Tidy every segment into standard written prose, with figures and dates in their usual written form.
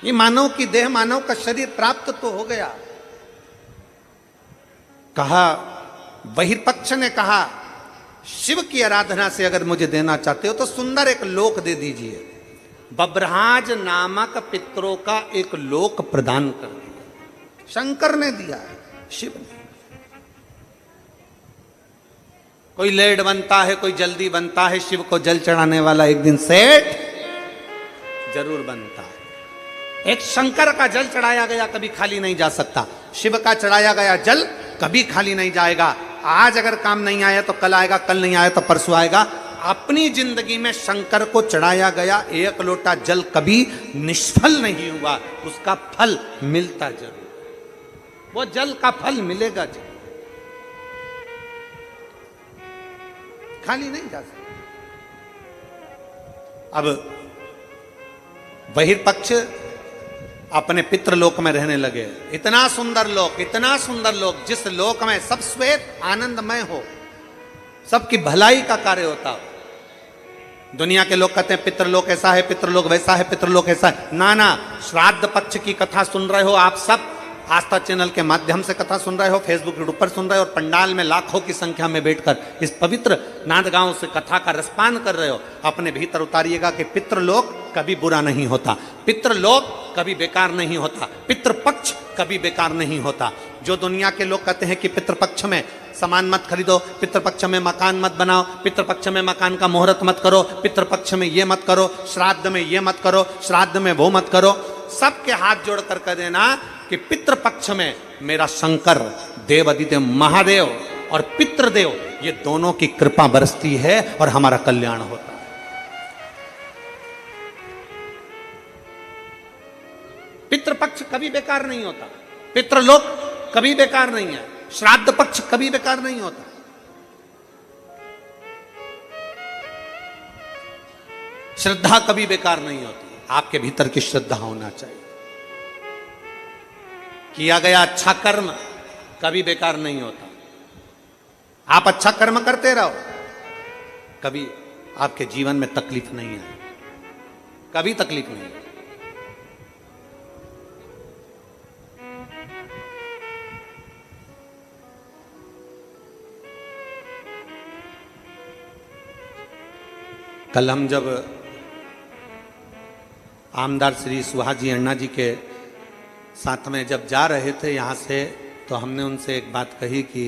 ये मानव की देह, मानव का शरीर प्राप्त तो हो गया। कहा, बहिर्पक्ष ने कहा, शिव की आराधना से अगर मुझे देना चाहते हो तो सुंदर एक लोक दे दीजिए। बब्रहाज नामक पितरों का एक लोक प्रदान कर दिया। शंकर ने दिया है, शिव ने। कोई लेट बनता है, कोई जल्दी बनता है, शिव को जल चढ़ाने वाला एक दिन सेठ जरूर बनता है। एक शंकर का जल चढ़ाया गया कभी खाली नहीं जा सकता। शिव का चढ़ाया गया जल कभी खाली नहीं जाएगा। आज अगर काम नहीं आया तो कल आएगा, कल नहीं आया तो परसों आएगा। अपनी जिंदगी में शंकर को चढ़ाया गया एक लोटा जल कभी निष्फल नहीं हुआ, उसका फल मिलता जरूर। वो जल का फल मिलेगा जरूर, खाली नहीं जा सकता। अब बहिर्पक्ष अपने पितृलोक में रहने लगे। इतना सुंदर लोक, इतना सुंदर लोक, जिस लोक में सब श्वेत आनंदमय हो, सबकी भलाई का कार्य होता हो। दुनिया के लोग कहते हैं पितृलोक ऐसा है, पितृलोक वैसा है, पितृलोक ऐसा है। ना, श्राद्ध पक्ष की कथा सुन रहे हो आप सब, आस्था चैनल के माध्यम से कथा सुन रहे हो, फेसबुक यूट्यूब पर सुन रहे हो, और पंडाल में लाखों की संख्या में बैठकर इस पवित्र नांदगांव से कथा का रसपान कर रहे हो। अपने भीतर उतारिएगा कि पितृलोक कभी बुरा नहीं होता, पितृलोक कभी बेकार नहीं होता, पितृपक्ष कभी बेकार नहीं होता। जो दुनिया के लोग कहते हैं कि पितृपक्ष में सामान मत खरीदो, पितृपक्ष में मकान मत बनाओ, पितृपक्ष में मकान का मुहूर्त मत करो, पितृपक्ष में ये मत करो, श्राद्ध में ये मत करो, श्राद्ध में वो मत करो, सबके हाथ जोड़ कर कह देना कि पितृपक्ष में मेरा शंकर देवादिदेव महादेव और पितृदेव, ये दोनों की कृपा बरसती है और हमारा कल्याण होता है। पितृपक्ष कभी बेकार नहीं होता, पितृलोक कभी बेकार नहीं है, श्राद्ध पक्ष कभी बेकार नहीं होता। श्रद्धा कभी बेकार नहीं होती। आपके भीतर की श्रद्धा होना चाहिए। किया गया अच्छा कर्म कभी बेकार नहीं होता। आप अच्छा कर्म करते रहो, कभी आपके जीवन में तकलीफ नहीं है, कभी तकलीफ नहीं है। कल हम जब आमदार श्री सुहाजी अण्णा जी के साथ में जब जा रहे थे यहाँ से, तो हमने उनसे एक बात कही कि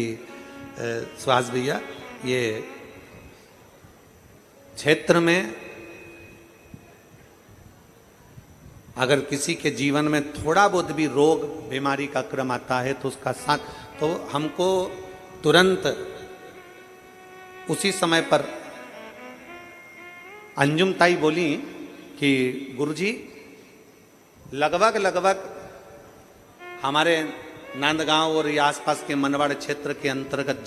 सुहास भैया, ये क्षेत्र में अगर किसी के जीवन में थोड़ा बहुत भी रोग बीमारी का क्रम आता है तो उसका साथ, तो हमको तुरंत उसी समय पर अंजुम ताई बोली कि गुरुजी, लगभग हमारे नांदगांव और ये आसपास के मनवाड़ क्षेत्र के अंतर्गत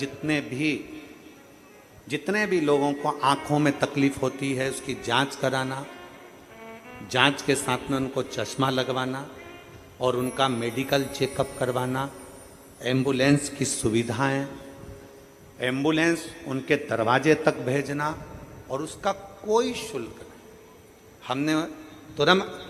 जितने भी लोगों को आंखों में तकलीफ होती है, उसकी जांच कराना, जांच के साथ में उनको चश्मा लगवाना और उनका मेडिकल चेकअप करवाना, एम्बुलेंस की सुविधाएं, एम्बुलेंस उनके दरवाजे तक भेजना और उसका कोई शुल्क नहीं। हमने तुरंत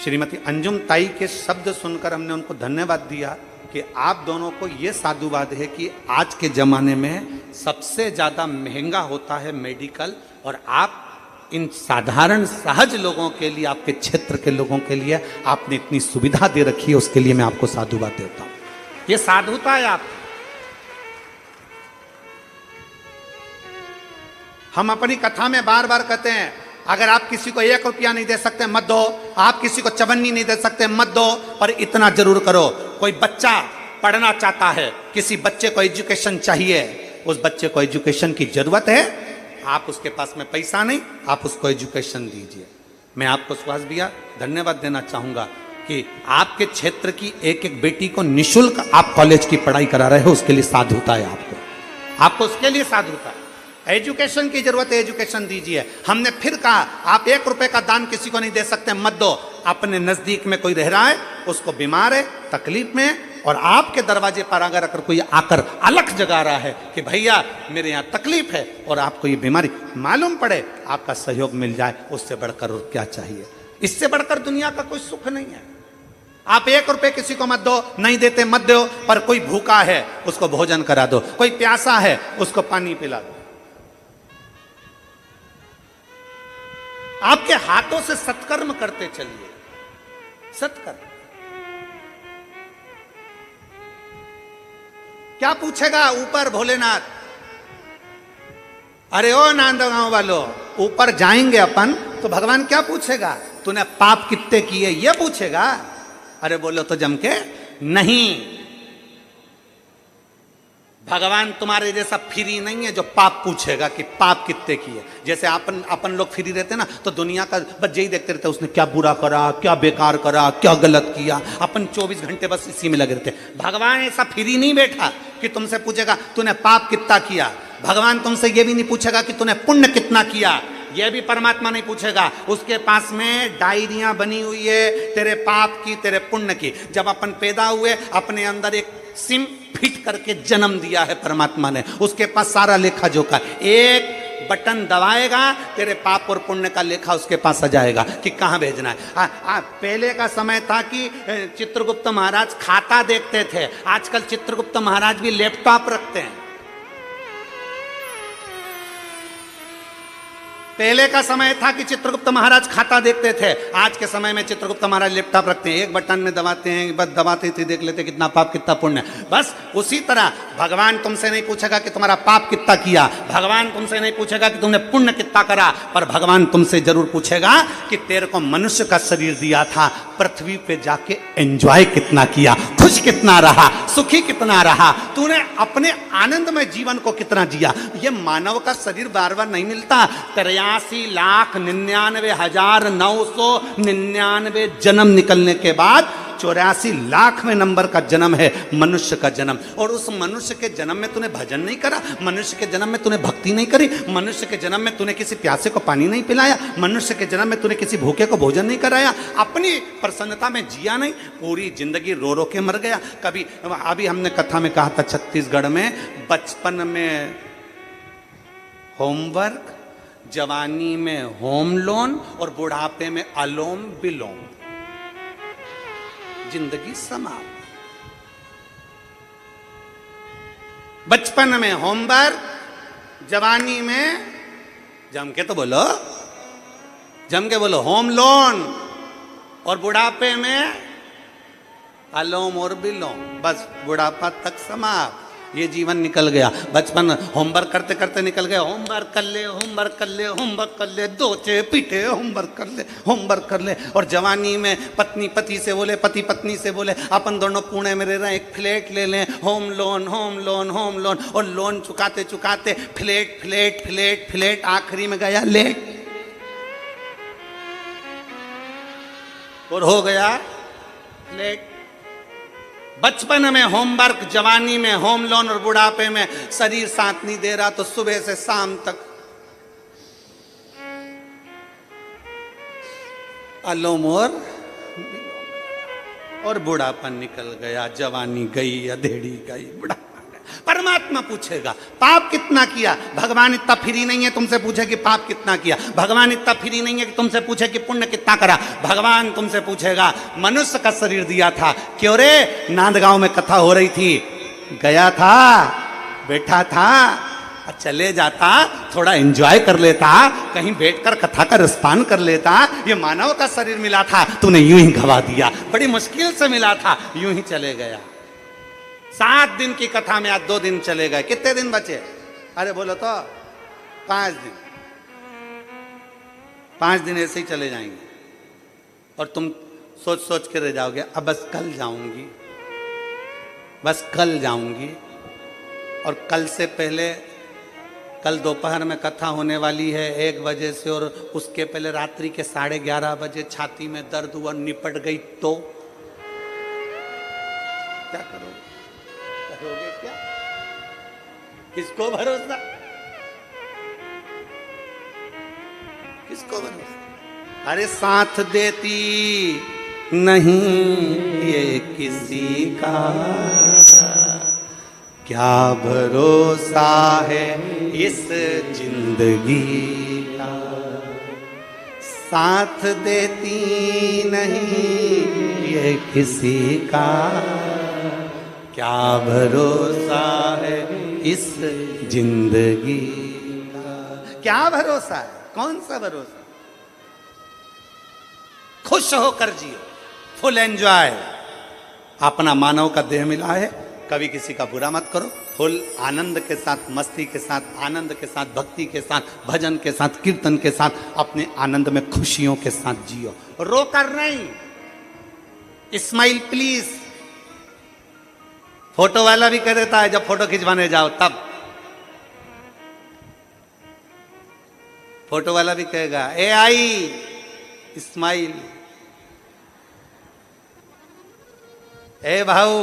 श्रीमती अंजुम ताई के शब्द सुनकर हमने उनको धन्यवाद दिया कि आप दोनों को ये साधुवाद है कि आज के ज़माने में सबसे ज़्यादा महंगा होता है मेडिकल, और आप इन साधारण सहज लोगों के लिए, आपके क्षेत्र के लोगों के लिए आपने इतनी सुविधा दे रखी है, उसके लिए मैं आपको साधुवाद देता हूँ। ये साधुता है आप। हम अपनी कथा में बार बार कहते हैं, अगर आप किसी को 1 रुपया नहीं दे सकते मत दो, आप किसी को चवन्नी नहीं दे सकते मत दो, पर इतना जरूर करो। कोई बच्चा पढ़ना चाहता है, किसी बच्चे को एजुकेशन चाहिए, उस बच्चे को एजुकेशन की जरूरत है, आप उसके पास में पैसा नहीं, आप उसको एजुकेशन दीजिए। मैं आपको सुहास भैया धन्यवाद देना चाहूंगा कि आपके क्षेत्र की एक एक बेटी को निःशुल्क आप कॉलेज की पढ़ाई करा रहे हो, उसके लिए साधुता है आपको उसके लिए साधुता है। एजुकेशन की जरूरत है, एजुकेशन दीजिए। हमने फिर कहा, आप 1 रुपए का दान किसी को नहीं दे सकते मत दो। अपने नजदीक में कोई रह रहा है, उसको बीमार है, तकलीफ में, और आपके दरवाजे पर अगर कोई आकर अलख जगा रहा है कि भैया मेरे यहाँ तकलीफ है और आपको ये बीमारी मालूम पड़े, आपका सहयोग मिल जाए, उससे बढ़कर और क्या चाहिए। इससे बढ़कर दुनिया का कोई सुख नहीं है। आप 1 रुपए किसी को मत दो, नहीं देते मत दो, पर कोई भूखा है उसको भोजन करा दो, कोई प्यासा है उसको पानी पिला दो। आपके हाथों से सत्कर्म करते चलिए, सत्कर्म। क्या पूछेगा ऊपर भोलेनाथ? अरे ओ नांदगांव वालों, ऊपर जाएंगे अपन तो भगवान क्या पूछेगा? तूने पाप कितने किए ये पूछेगा? अरे बोलो तो जम के नहीं, भगवान तुम्हारे जैसा फ्री नहीं है जो पाप पूछेगा कि पाप कितने किए। जैसे अपन लोग फ्री रहते ना तो दुनिया का बस यही देखते रहते, उसने क्या बुरा करा, क्या बेकार करा, क्या गलत किया, अपन 24 घंटे बस इसी में लगे रहते। भगवान ऐसा फ्री नहीं बैठा कि तुमसे पूछेगा तूने पाप कितना किया। भगवान तुमसे ये भी नहीं पूछेगा कि तूने पुण्य कितना किया, यह भी परमात्मा नहीं पूछेगा। उसके पास में डायरियां बनी हुई है तेरे पाप की, तेरे पुण्य की। जब अपन पैदा हुए अपने अंदर एक सिम फिट करके जन्म दिया है परमात्मा ने, उसके पास सारा लेखा जोखा, एक बटन दबाएगा तेरे पाप और पुण्य का लेखा उसके पास आ जाएगा कि कहां भेजना है। पहले का समय था कि चित्रगुप्त महाराज खाता देखते थे, आजकल चित्रगुप्त महाराज भी लैपटॉप रखते हैं। पहले का समय था कि चित्रगुप्त महाराज खाता देखते थे, आज के समय में चित्रगुप्त महाराज लैपटॉप रखते हैं, एक बटन में दबाते हैं, बस दबाते थे देख लेते कितना पाप कितना पुण्य। बस उसी तरह भगवान तुमसे नहीं पूछेगा कि तुम्हारा पाप कितना किया, भगवान तुमसे नहीं पूछेगा कि तुमने पुण्य कितना करा, पर भगवान तुमसे जरूर पूछेगा कि तेरे को मनुष्य का शरीर दिया था, पृथ्वी पे जाके एंजॉय कितना किया, खुश कितना रहा, सुखी कितना रहा, तूने अपने आनंदमय जीवन को कितना जिया। ये मानव का शरीर बार बार नहीं मिलता। 83,99,999 जन्म निकलने के बाद 84,00,000वें नंबर का जन्म है मनुष्य का जन्म। और उस मनुष्य के जन्म में तूने भजन नहीं करा, मनुष्य के जन्म में तूने भक्ति नहीं करी, मनुष्य के जन्म में तूने किसी प्यासे को पानी नहीं पिलाया, मनुष्य के जन्म में तूने किसी भूखे को भोजन नहीं कराया, अपनी प्रसन्नता में जिया नहीं, पूरी जिंदगी रो रो के मर गया। कभी अभी हमने कथा में कहा था छत्तीसगढ़ में बचपन में होमवर्क, जवानी में होम लोन और बुढ़ापे में अलोम विलोम, जिंदगी समाप्त। बचपन में होमवर्क, जवानी में जम के तो बोलो, जम के बोलो होम लोन, और बुढ़ापे में अलोम और विलोम, बस बुढ़ापा तक समाप्त। ये जीवन निकल गया। बचपन होमवर्क करते करते निकल गया, होमवर्क कर ले, होमवर्क कर ले, होमवर्क कर ले, दोचे पीटे, होमवर्क कर ले, होमवर्क कर ले। और जवानी में पत्नी पति से बोले, पति पत्नी से बोले अपन दोनों पुणे में रह रहे हैं, एक फ्लैट ले लें, home loan home loan home loan, और लोन चुकाते चुकाते फ्लैट फ्लैट फ्लैट फ्लैट, आखिरी में गया लेट और हो गया फ्लैट। बचपन में होमवर्क, जवानी में होम लोन और बुढ़ापे में शरीर साथ नहीं दे रहा तो सुबह से शाम तक अलोम और बुढ़ापा निकल गया, जवानी गई, अधेड़ी गई, बुढ़ापा। परमात्मा पूछेगा पाप कितना किया। भगवान इतना फ्री नहीं है तुमसे पूछे कि पाप कितना किया, भगवान इतना फ्री नहीं है कि तुमसे पूछे कि पुण्य कितना करा। भगवान तुमसे पूछेगा मनुष्य का शरीर दिया था, क्यों रे? नांदगांव में कथा हो रही थी, गया था, बैठा था, चले जाता, थोड़ा एंजॉय कर लेता, कहीं बैठकर कथा का रसपान कर लेता। ये मानव का शरीर मिला था, तूने यूं ही गवा दिया, बड़ी मुश्किल से मिला था, यूं ही चले गया। 7 दिन की कथा में आज 2 दिन चले गए, कितने दिन बचे? अरे बोलो तो 5 दिन। 5 दिन ऐसे ही चले जाएंगे और तुम सोच सोच के रह जाओगे, अब बस कल जाऊंगी, बस कल जाऊंगी। और कल से पहले, कल दोपहर में कथा होने वाली है 1 बजे से, और उसके पहले रात्रि के 11:30 बजे छाती में दर्द हुआ, निपट गई तो क्या करोगे? करोगे क्या? किसको भरोसा, किसको भरोसा? अरे साथ देती नहीं ये किसी का, क्या भरोसा है इस जिंदगी का। साथ देती नहीं ये किसी का, क्या भरोसा है इस जिंदगी का। क्या भरोसा है, कौन सा भरोसा। खुश होकर जियो, फुल एंजॉय। अपना मानव का देह मिला है, कभी किसी का बुरा मत करो। फुल आनंद के साथ, मस्ती के साथ, आनंद के साथ, भक्ति के साथ, भजन के साथ, कीर्तन के साथ, अपने आनंद में खुशियों के साथ जियो, रोकर नहीं। Smile please. फोटो वाला भी कह देता है जब फोटो खिंचवाने जाओ तब, फोटो वाला भी कहेगा ए आई स्माइल, ए भाऊ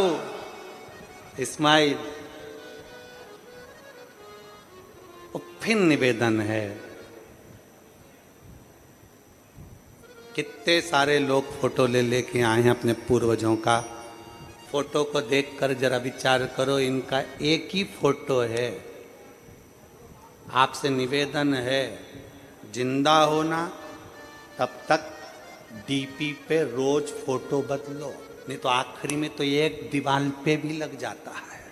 स्माइल। फिर निवेदन है, कितने सारे लोग फोटो ले लेके आए हैं अपने पूर्वजों का। फोटो को देखकर जरा विचार करो, इनका एक ही फोटो है। आपसे निवेदन है, जिंदा होना तब तक डीपी पे रोज फोटो बदलो, नहीं तो आखिरी में तो एक दीवार पे भी लग जाता है,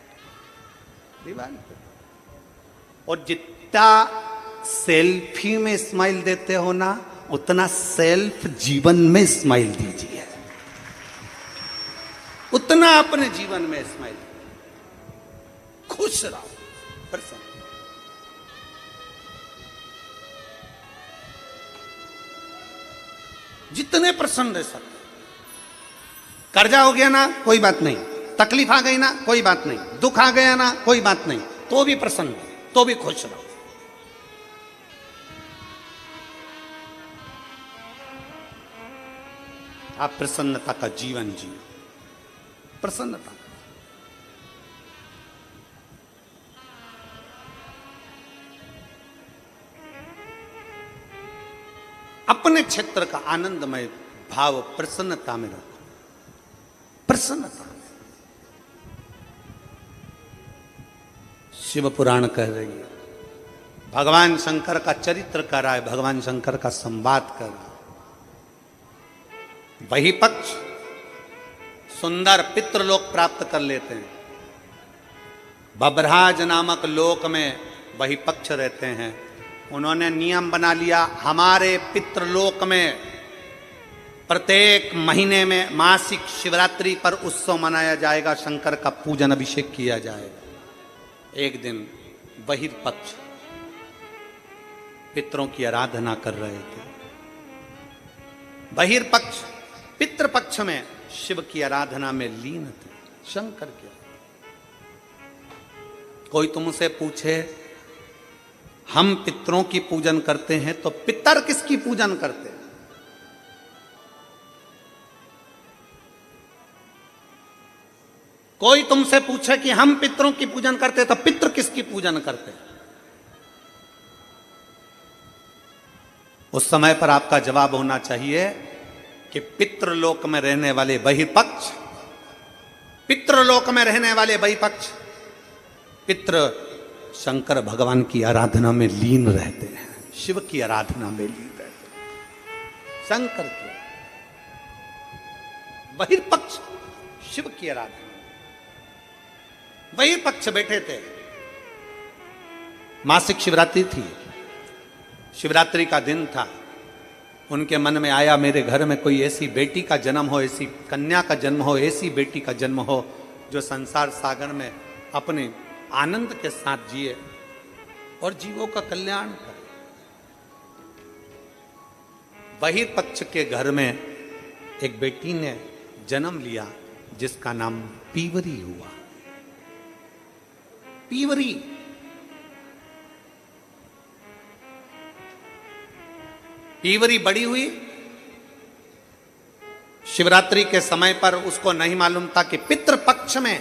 दीवार पे। और जितना सेल्फी में स्माइल देते हो ना, उतना सेल्फ जीवन में स्माइल दीजिए, उतना अपने जीवन में स्माइल। खुश रहो, प्रसन्न। जितने प्रसन्न रह सकते। कर्जा हो गया ना, कोई बात नहीं। तकलीफ आ गई ना, कोई बात नहीं। दुख आ गया ना, कोई बात नहीं। तो भी प्रसन्न, तो भी खुश रहो। आप प्रसन्नता का जीवन जियो, प्रसन्नता। अपने क्षेत्र का आनंदमय भाव प्रसन्नता में रखो, प्रसन्नता। शिव पुराण कह रही है, भगवान शंकर का चरित्र कर रहा है, भगवान शंकर का संवाद कर रहा है। वही पक्ष सुंदर पितृलोक प्राप्त कर लेते हैं। बभराज नामक लोक में वही पक्ष रहते हैं। उन्होंने नियम बना लिया, हमारे पितृलोक में प्रत्येक महीने में मासिक शिवरात्रि पर उत्सव मनाया जाएगा, शंकर का पूजन अभिषेक किया जाएगा। एक दिन बहिर्पक्ष पितरों की आराधना कर रहे थे। बहिर्पक्ष पितृपक्ष में शिव की आराधना में लीन थे, शंकर के। कोई तुमसे पूछे हम पितरों की पूजन करते हैं, तो पितर किसकी पूजन करते हैं? कोई तुमसे पूछे कि हम पितरों की पूजन करते हैं, तो पितृ किसकी पूजन करते हैं? उस समय पर आपका जवाब होना चाहिए कि पितृलोक में रहने वाले बहिर्पक्ष, पितृलोक में रहने वाले बहिर्पक्ष पितृ शंकर भगवान की आराधना में लीन रहते हैं, शिव की आराधना में लीन रहते हैं। शंकर की बहिर्पक्ष शिव की आराधना। बहिर्पक्ष बैठे थे, मासिक शिवरात्रि थी, शिवरात्रि का दिन था। उनके मन में आया मेरे घर में कोई ऐसी बेटी का जन्म हो, ऐसी कन्या का जन्म हो, ऐसी बेटी का जन्म हो जो संसार सागर में अपने आनंद के साथ जिए और जीवों का कल्याण करे। बहिर्पक्ष के घर में एक बेटी ने जन्म लिया जिसका नाम पीवरी हुआ। पीवरी पीवरी बड़ी हुई। शिवरात्रि के समय पर उसको नहीं मालूम था कि पितृपक्ष में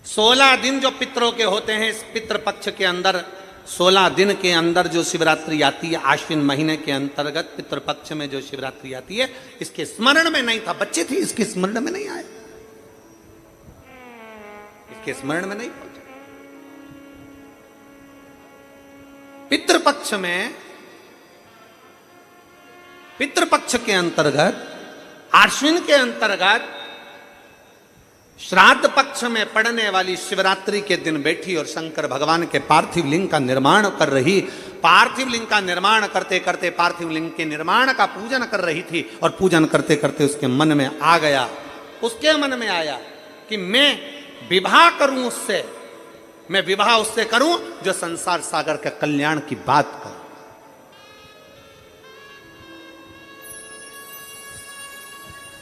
16 दिन जो पितरों के होते हैं, इस पितृपक्ष के अंदर 16 दिन के अंदर जो शिवरात्रि आती है, आश्विन महीने के अंतर्गत पितृपक्ष में जो शिवरात्रि आती है, इसके स्मरण में नहीं था। बच्चे थे, इसके स्मरण में नहीं आए, इसके स्मरण में नहीं पहुंचा। पितृपक्ष में, पितृपक्ष के अंतर्गत, आश्विन के अंतर्गत श्राद्ध पक्ष में पड़ने वाली शिवरात्रि के दिन बैठी और शंकर भगवान के पार्थिव लिंग का निर्माण कर रही, पार्थिव लिंग का निर्माण करते करते पार्थिव लिंग के निर्माण का पूजन कर रही थी, और पूजन करते करते उसके मन में आ गया, उसके मन में आया कि मैं विवाह करूं उससे, मैं विवाह उससे करूं जो संसार सागर के कल्याण की बात करे।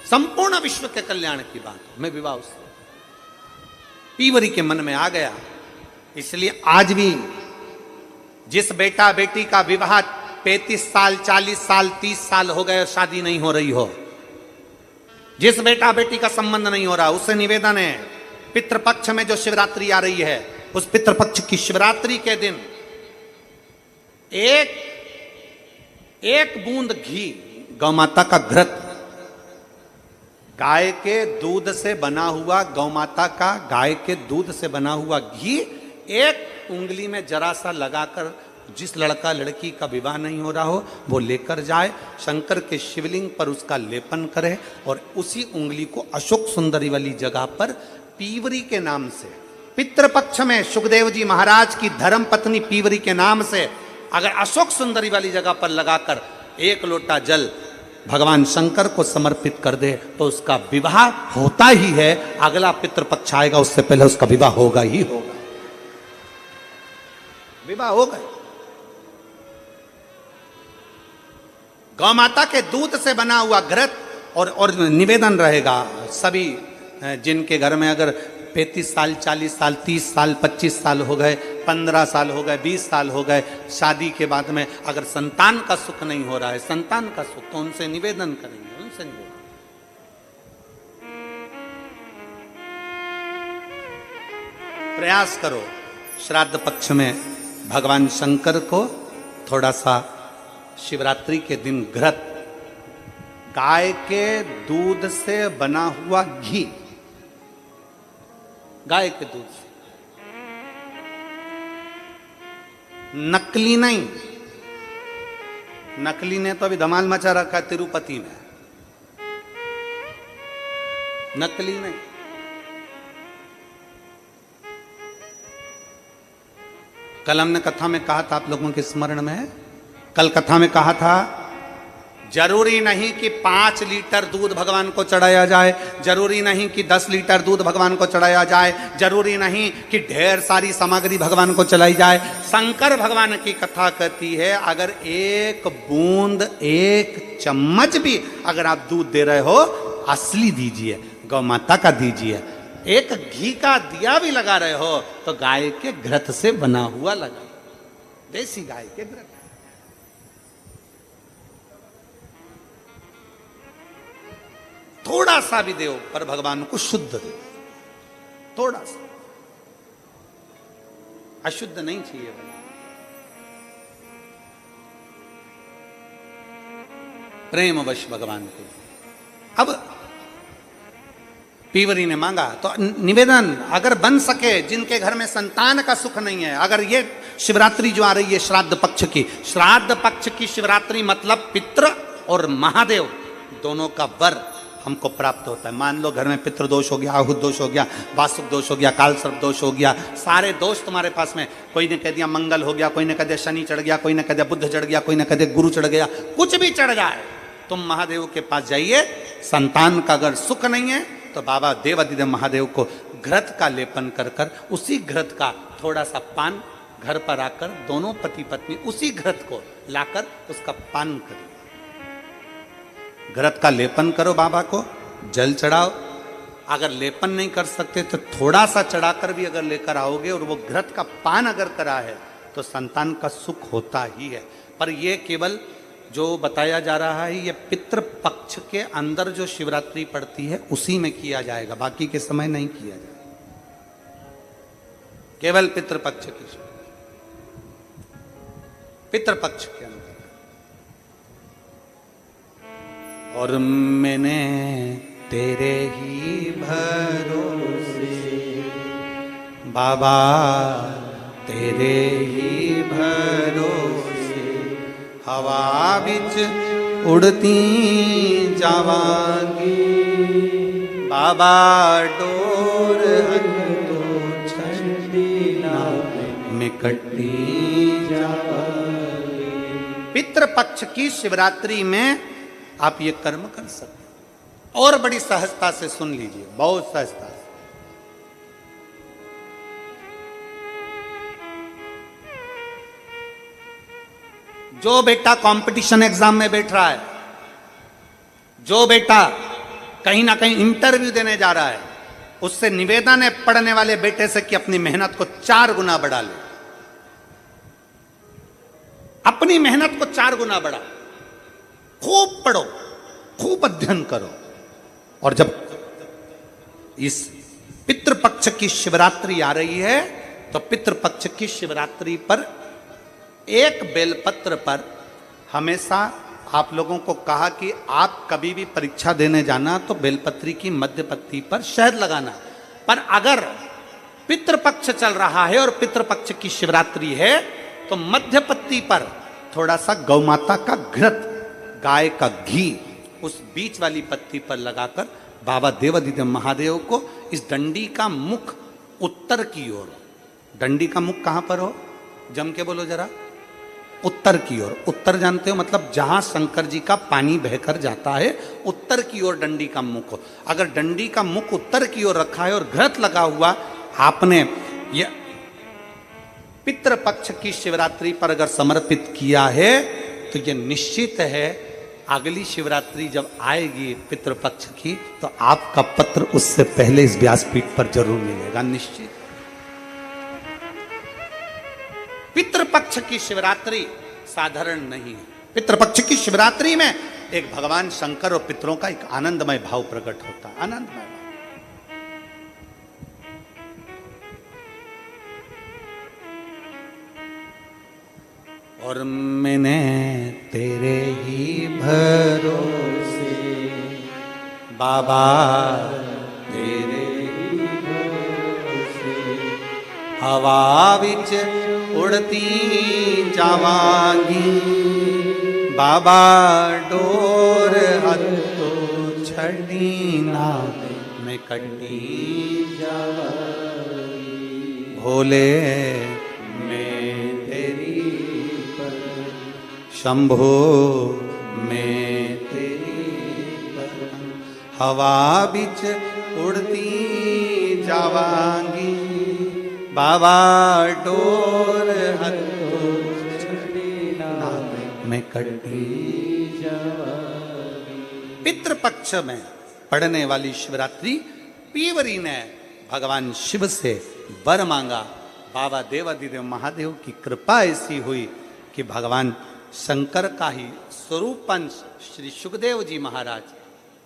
संपूर्ण विश्व के कल्याण की बात, मैं विवाह उससे। पीवरी के मन में आ गया। इसलिए आज भी जिस बेटा बेटी का विवाह 35 साल, 40 साल, 30 साल हो गए और शादी नहीं हो रही हो, जिस बेटा बेटी का संबंध नहीं हो रहा, उससे निवेदन है, पितृपक्ष में जो शिवरात्रि आ रही है, उस पितृपक्ष की शिवरात्रि के दिन एक बूंद घी, गौ माता का घृत, गाय के दूध से बना हुआ, गौ माता का गाय के दूध से बना हुआ घी एक उंगली में जरा सा लगाकर, जिस लड़का लड़की का विवाह नहीं हो रहा हो वो लेकर जाए, शंकर के शिवलिंग पर उसका लेपन करे, और उसी उंगली को अशोक सुंदरी वाली जगह पर पीवरी के नाम से, पितृपक्ष में सुखदेव जी महाराज की धर्म पत्नी पीवरी के नाम से अगर अशोक सुंदरी वाली जगह पर लगाकर एक लोटा जल भगवान शंकर को समर्पित कर दे तो उसका विवाह होता ही है। अगला पितृपक्ष आएगा उससे पहले उसका विवाह होगा ही होगा, विवाह होगा। गौ माता के दूध से बना हुआ घृत, और निवेदन रहेगा सभी जिनके घर में अगर 35 साल, 40 साल, 30 साल, 25 साल हो गए, 15 साल हो गए, 20 साल हो गए, शादी के बाद में अगर संतान का सुख नहीं हो रहा है, संतान का सुख, तो उनसे निवेदन करेंगे, उनसे निवेदन। प्रयास करो श्राद्ध पक्ष में भगवान शंकर को थोड़ा सा शिवरात्रि के दिन घृत, गाय के दूध से बना हुआ घी, गाय के दूध से, नकली नहीं, नकली ने तो अभी धमाल मचा रखा है तिरुपति में, नकली नहीं। कल हमने कथा में कहा था, आप लोगों के स्मरण में है, कल कथा में कहा था जरूरी नहीं कि 5 लीटर दूध भगवान को चढ़ाया जाए, जरूरी नहीं कि 10 लीटर दूध भगवान को चढ़ाया जाए, जरूरी नहीं कि ढेर सारी सामग्री भगवान को चलाई जाए। शंकर भगवान की कथा कहती है अगर एक बूंद, एक चम्मच भी अगर आप दूध दे रहे हो, असली दीजिए, गौ माता का दीजिए। एक घी का दिया भी लगा रहे हो तो गाय के घृत से बना हुआ लगा, देसी गाय के घृत। थोड़ा सा भी दो पर भगवान को शुद्ध दो, थोड़ा सा, अशुद्ध नहीं चाहिए भाई। प्रेमवश भगवान को। अब पीवरी ने मांगा तो निवेदन अगर बन सके, जिनके घर में संतान का सुख नहीं है, अगर ये शिवरात्रि जो आ रही है श्राद्ध पक्ष की, श्राद्ध पक्ष की शिवरात्रि मतलब पितृ और महादेव दोनों का वर हमको प्राप्त होता है। मान लो घर में पितृ दोष हो गया, आहुत दोष हो गया, वासुक दोष हो गया, काल सर्प दोष हो गया, सारे दोष तुम्हारे पास में, कोई ने कह दिया मंगल हो गया, कोई ने कह दिया शनि चढ़ गया, कोई ने कह दिया बुध चढ़ गया, कोई ने कह दिया गुरु चढ़ गया, कुछ भी चढ़ जाए, तुम महादेव के पास जाइए। संतान का अगर सुख नहीं है तो बाबा देवादिदेव महादेव को घृत का लेपन कर कर, उसी घृत का थोड़ा सा पान घर पर आकर दोनों पति पत्नी उसी घृत को लाकर उसका पान करो, घृत का लेपन करो, बाबा को जल चढ़ाओ। अगर लेपन नहीं कर सकते तो थोड़ा सा चढ़ाकर भी अगर लेकर आओगे और वो घृत का पान अगर करा है तो संतान का सुख होता ही है। पर ये केवल जो बताया जा रहा है ये पितृपक्ष के अंदर जो शिवरात्रि पड़ती है उसी में किया जाएगा, बाकी के समय नहीं किया जाएगा, केवल पितृपक्ष की, पितृपक्ष के अंदर। और मैंने तेरे ही भरोसे बाबा, तेरे ही भरोसे हवा बिच उड़ती जावांगी बाबा डोर हंतो छड़ी में कटी जावांगी। पितृपक्ष की शिवरात्रि में आप ये कर्म कर सकते हैं। और बड़ी सहजता से सुन लीजिए, बहुत सहजता से। जो बेटा कंपटीशन एग्जाम में बैठ रहा है, जो बेटा कहीं ना कहीं इंटरव्यू देने जा रहा है, उससे निवेदन है पढ़ने वाले बेटे से कि अपनी मेहनत को 4 गुना बढ़ा ले। अपनी मेहनत को 4 गुना बढ़ा, खूब पढ़ो, खूब अध्ययन करो। और जब इस पितृपक्ष की शिवरात्रि आ रही है तो पितृपक्ष की शिवरात्रि पर एक बेलपत्र पर हमेशा आप लोगों को कहा कि आप कभी भी परीक्षा देने जाना तो बेलपत्री की मध्य पत्ती पर शहद लगाना। पर अगर पितृपक्ष चल रहा है और पितृपक्ष की शिवरात्रि है तो मध्य पत्ती पर थोड़ा सा गौमाता का घृत, गाय का घी उस बीच वाली पत्ती पर लगाकर बाबा देवादिदेव महादेव को इस डंडी का मुख उत्तर की ओर, डंडी का मुख कहां पर हो, जम के बोलो जरा, उत्तर की ओर। उत्तर जानते हो, मतलब जहां शंकर जी का पानी बहकर जाता है उत्तर की ओर डंडी का मुख हो। अगर डंडी का मुख उत्तर की ओर रखा है और घृत लगा हुआ आपने ये पितृपक्ष की शिवरात्रि पर अगर समर्पित किया है तो ये निश्चित है अगली शिवरात्रि जब आएगी पितृपक्ष की तो आपका पत्र उससे पहले इस व्यासपीठ पर जरूर मिलेगा, निश्चित। पितृपक्ष की शिवरात्रि साधारण नहीं है। पितृपक्ष की शिवरात्रि में एक भगवान शंकर और पितरों का एक आनंदमय भाव प्रकट होता है, आनंदमय भाव। और मैंने तेरे ही भरोसे बाबा तेरे ही भरोसे हवा बिच उड़ती जावांगी बाबा डोर हत्तो छड़ी ना में कटी जावांगी भोले मैं तेरी शंभो मैं तेरी हवा बिच उड़ती जावांगी बाबा डोर हत्तो छड़ी ना में कटी जावांगी। पितृपक्ष में पढ़ने वाली शिवरात्रि पीवरी ने भगवान शिव से वर मांगा। बाबा देवादिदेव महादेव की कृपा ऐसी हुई कि भगवान शंकर का ही स्वरूप अंश श्री सुखदेव जी महाराज